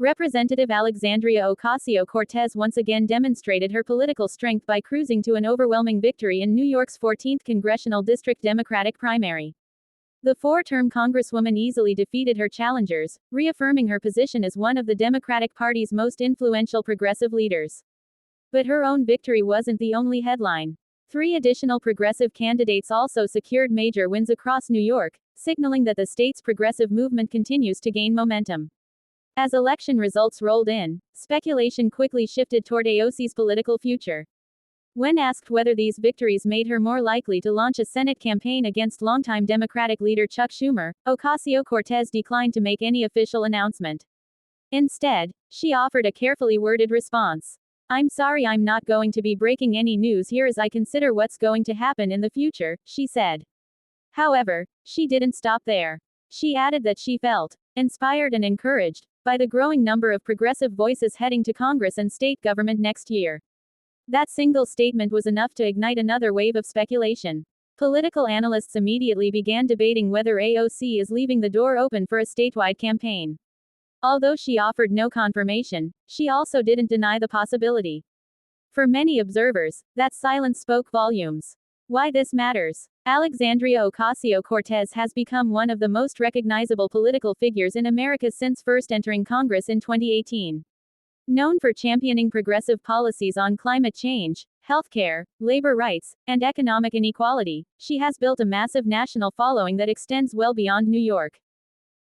Representative Alexandria Ocasio-Cortez once again demonstrated her political strength by cruising to an overwhelming victory in New York's 14th Congressional District Democratic primary. The four-term Congresswoman easily defeated her challengers, reaffirming her position as one of the Democratic Party's most influential progressive leaders. But her own victory wasn't the only headline. Three additional progressive candidates also secured major wins across New York, signaling that the state's progressive movement continues to gain momentum. As election results rolled in, speculation quickly shifted toward AOC's political future. When asked whether these victories made her more likely to launch a Senate campaign against longtime Democratic leader Chuck Schumer, Ocasio-Cortez declined to make any official announcement. Instead, she offered a carefully worded response. "I'm sorry, I'm not going to be breaking any news here as I consider what's going to happen in the future," she said. However, she didn't stop there. She added that she felt inspired and encouraged by the growing number of progressive voices heading to Congress and state government next year. That single statement was enough to ignite another wave of speculation. Political analysts immediately began debating whether AOC is leaving the door open for a statewide campaign. Although she offered no confirmation, she also didn't deny the possibility. For many observers, that silence spoke volumes. Why this matters? Alexandria Ocasio-Cortez has become one of the most recognizable political figures in America since first entering Congress in 2018. Known for championing progressive policies on climate change, healthcare, labor rights, and economic inequality, she has built a massive national following that extends well beyond New York.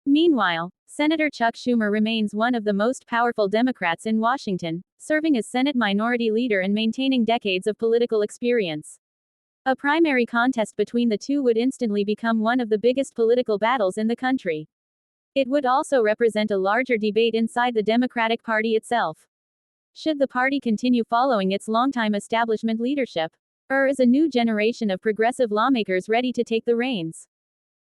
Meanwhile, Senator Chuck Schumer remains one of the most powerful Democrats in Washington, serving as Senate Minority Leader and maintaining decades of political experience. A primary contest between the two would instantly become one of the biggest political battles in the country. It would also represent a larger debate inside the Democratic Party itself. Should the party continue following its longtime establishment leadership? Or is a new generation of progressive lawmakers ready to take the reins?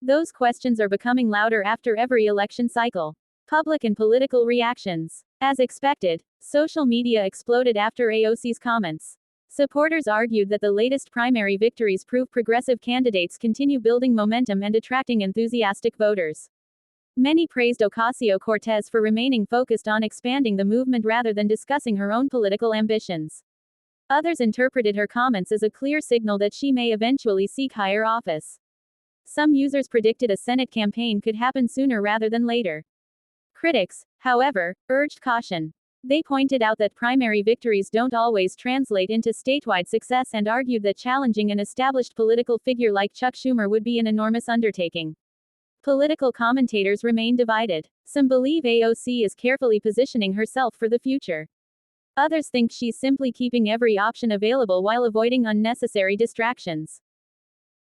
Those questions are becoming louder after every election cycle. Public and political reactions. As expected, social media exploded after AOC's comments. Supporters argued that the latest primary victories prove progressive candidates continue building momentum and attracting enthusiastic voters. Many praised Ocasio-Cortez for remaining focused on expanding the movement rather than discussing her own political ambitions. Others interpreted her comments as a clear signal that she may eventually seek higher office. Some users predicted a Senate campaign could happen sooner rather than later. Critics, however, urged caution. They pointed out that primary victories don't always translate into statewide success and argued that challenging an established political figure like Chuck Schumer would be an enormous undertaking. Political commentators remain divided. Some believe AOC is carefully positioning herself for the future. Others think she's simply keeping every option available while avoiding unnecessary distractions.